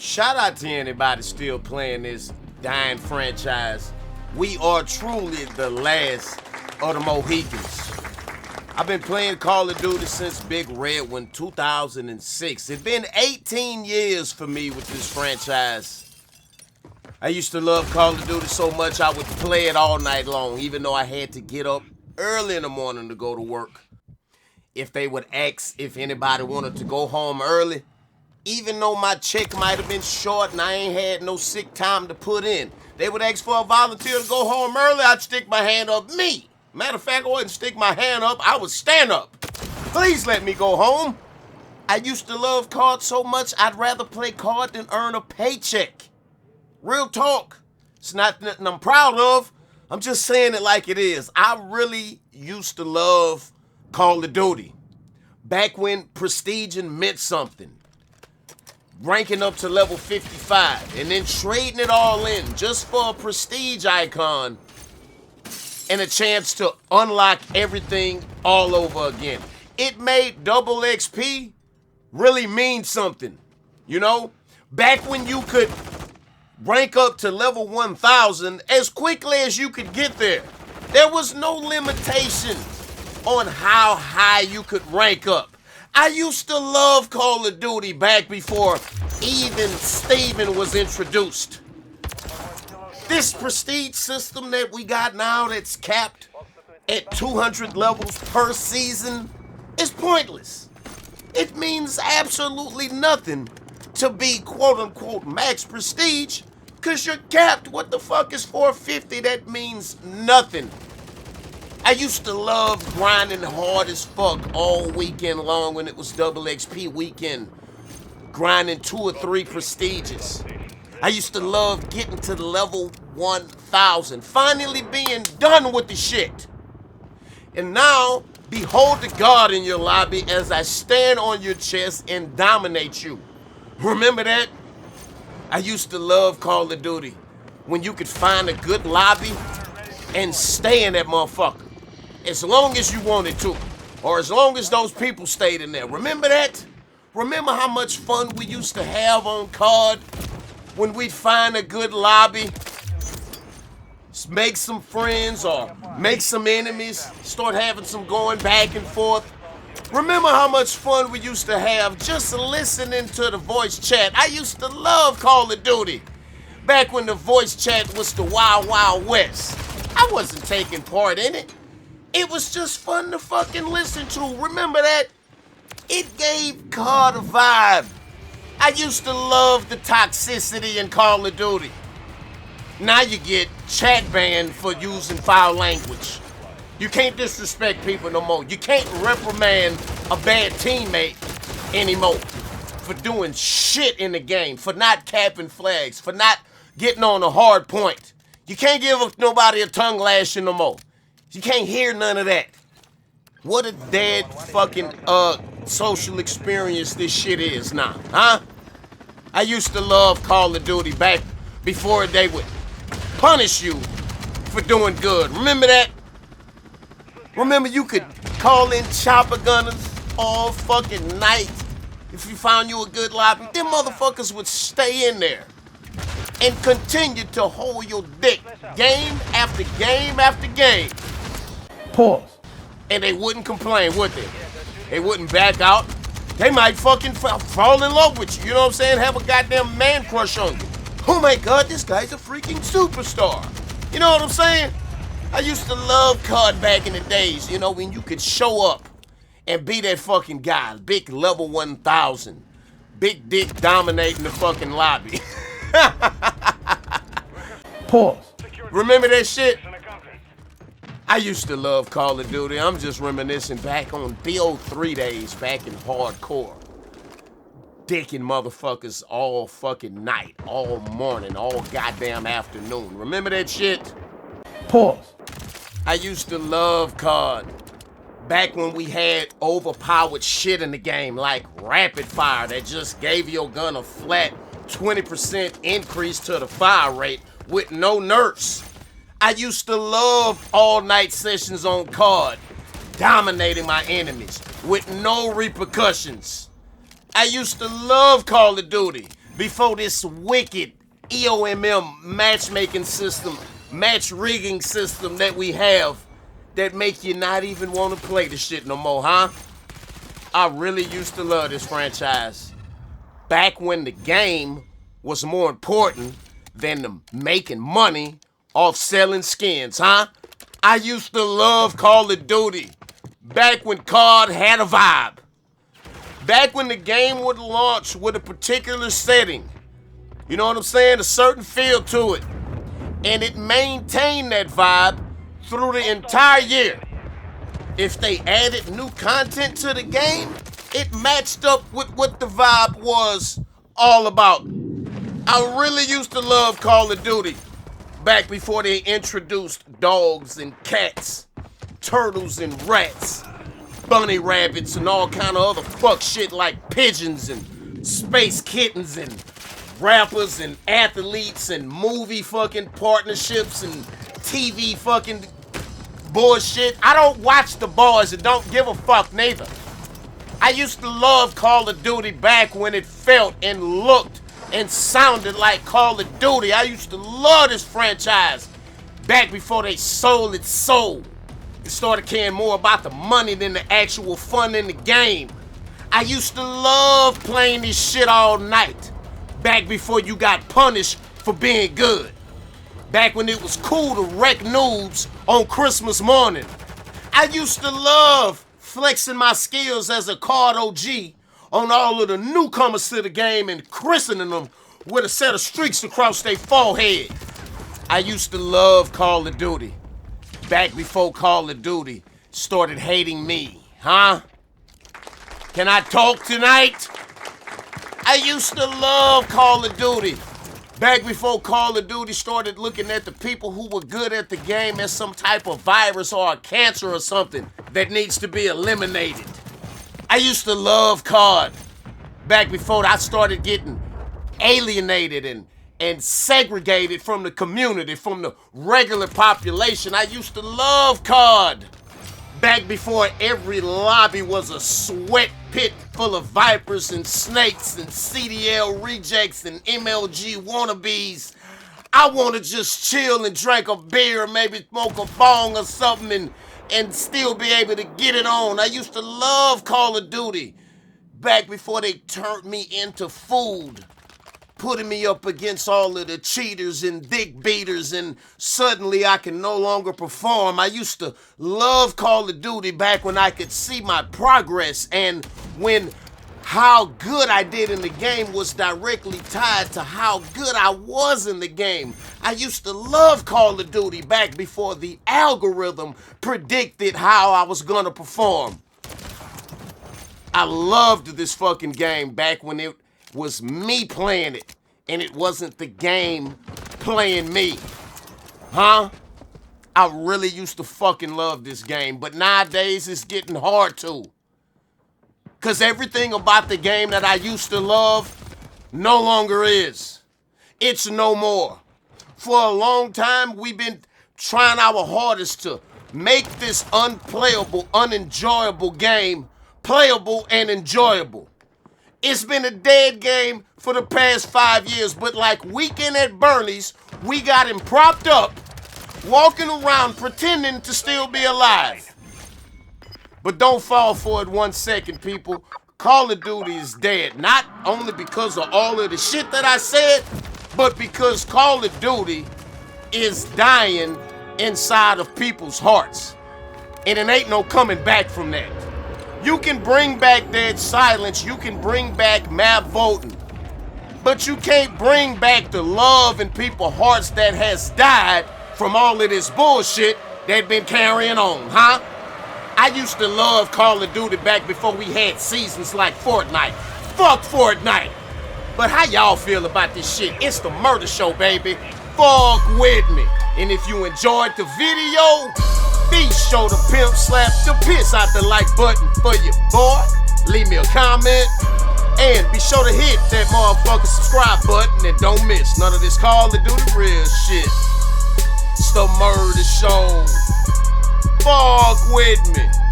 Shout out to anybody still playing this dying franchise. We are truly the last of the Mohicans. I've been playing Call of Duty since Big Red One 2006. It's been 18 years for me with this franchise. I used to love Call of Duty so much I would play it all night long, even though I had to get up early in the morning to go to work. If they would ask if anybody wanted to go home early, even though my check might have been short and I ain't had no sick time to put in, they would ask for a volunteer to go home early, I'd stick my hand up. Me! Matter of fact, I wouldn't stick my hand up, I would stand up. Please let me go home. I used to love CoD so much, I'd rather play CoD than earn a paycheck. Real talk. It's not nothing I'm proud of. I'm just saying it like it is. I really used to love Call of Duty. Back when prestiging meant something. Ranking up to level 55 and then trading it all in just for a prestige icon and a chance to unlock everything all over again. It made double XP really mean something, you know? Back when you could rank up to level 1000 as quickly as you could get there. There was no limitation on how high you could rank up. I used to love Call of Duty back before even Steven was introduced. This prestige system that we got now that's capped at 200 levels per season is pointless. It means absolutely nothing to be quote-unquote max prestige because you're capped. What the fuck is 450? That means nothing. I used to love grinding hard as fuck all weekend long when it was double XP weekend. Grinding 2 or 3 prestiges. I used to love getting to level 1000. Finally being done with the shit. And now, behold the God in your lobby as I stand on your chest and dominate you. Remember that? I used to love Call of Duty when you could find a good lobby and stay in that motherfucker. As long as you wanted to, or as long as those people stayed in there. Remember that? Remember how much fun we used to have on CoD when we'd find a good lobby, make some friends or make some enemies, start having some going back and forth. Remember how much fun we used to have just listening to the voice chat. I used to love Call of Duty back when the voice chat was the Wild Wild West. I wasn't taking part in it. It was just fun to fucking listen to. Remember that? It gave CoD a vibe. I used to love the toxicity in Call of Duty. Now you get chat banned for using foul language. You can't disrespect people no more. You can't reprimand a bad teammate anymore for doing shit in the game, for not capping flags, for not getting on a hard point. You can't give nobody a tongue lashing no more. You can't hear none of that. What a dead fucking social experience this shit is now, huh? I used to love Call of Duty back before they would punish you for doing good. Remember that? Remember you could call in chopper gunners all fucking night if you found you a good lobby? Them motherfuckers would stay in there and continue to hold your dick game after game after game. Pause. And they wouldn't complain, would they? They wouldn't back out. They might fucking fall in love with you, you know what I'm saying? Have a goddamn man crush on you. Oh my God, this guy's a freaking superstar. You know what I'm saying? I used to love CoD back in the days, you know, when you could show up and be that fucking guy, big level 1000, big dick dominating the fucking lobby. Pause. Remember that shit? I used to love Call of Duty. I'm just reminiscing back on BO3 days, back in hardcore. Dicking motherfuckers all fucking night, all morning, all goddamn afternoon. Remember that shit? Pause. I used to love CoD. Back when we had overpowered shit in the game, like rapid fire that just gave your gun a flat 20% increase to the fire rate with no nerfs. I used to love all-night sessions on CoD, dominating my enemies with no repercussions. I used to love Call of Duty, before this wicked EOMM matchmaking system, match rigging system that we have that make you not even want to play the shit no more, huh? I really used to love this franchise. Back when the game was more important than the making money off selling skins, huh? I used to love Call of Duty. Back when CoD had a vibe. Back when the game would launch with a particular setting. You know what I'm saying? A certain feel to it. And it maintained that vibe through the entire year. If they added new content to the game, it matched up with what the vibe was all about. I really used to love Call of Duty back before they introduced dogs and cats, turtles and rats, bunny rabbits and all kind of other fuck shit like pigeons and space kittens and rappers and athletes and movie fucking partnerships and TV fucking bullshit. I don't watch the boys and don't give a fuck neither. I used to love Call of Duty back when it felt and looked and sounded like Call of Duty. I used to love this franchise back before they sold its soul. It started caring more about the money than the actual fun in the game. I used to love playing this shit all night. Back before you got punished for being good. Back when it was cool to wreck noobs on Christmas morning. I used to love flexing my skills as a CoD OG on all of the newcomers to the game and christening them with a set of streaks across their forehead. I used to love Call of Duty. Back before Call of Duty started hating me, huh? Can I talk tonight? I used to love Call of Duty. Back before Call of Duty started looking at the people who were good at the game as some type of virus or a cancer or something that needs to be eliminated. I used to love CoD. Back before I started getting alienated and segregated from the community, from the regular population. I used to love CoD. Back before every lobby was a sweat pit full of vipers and snakes and CDL rejects and MLG wannabes. I want to just chill and drink a beer, maybe smoke a bong or something and still be able to get it on. I used to love Call of Duty. Back before they turned me into food. Putting me up against all of the cheaters and dick beaters, and suddenly I can no longer perform. I used to love Call of Duty back when I could see my progress and when how good I did in the game was directly tied to how good I was in the game. I used to love Call of Duty back before the algorithm predicted how I was gonna perform. I loved this fucking game back when it was me playing it, and it wasn't the game playing me. Huh? I really used to fucking love this game, but nowadays it's getting hard to. Cause everything about the game that I used to love no longer is. It's no more. For a long time, we've been trying our hardest to make this unplayable, unenjoyable game playable and enjoyable. It's been a dead game for the past 5 years, but like Weekend at Bernie's, we got him propped up, walking around pretending to still be alive. But don't fall for it 1 second, people. Call of Duty is dead, not only because of all of the shit that I said, but because Call of Duty is dying inside of people's hearts. And it ain't no coming back from that. You can bring back dead silence, you can bring back map voting, but you can't bring back the love in people's hearts that has died from all of this bullshit they've been carrying on, huh? I used to love Call of Duty back before we had seasons like Fortnite. Fuck Fortnite! But how y'all feel about this shit? It's the Murder Show, baby. Fuck with me. And if you enjoyed the video, be sure to pimp slap the piss out the like button for you, boy. Leave me a comment. And be sure to hit that motherfucking subscribe button and don't miss none of this Call of Duty real shit. It's the Murder Show. Fuck with me.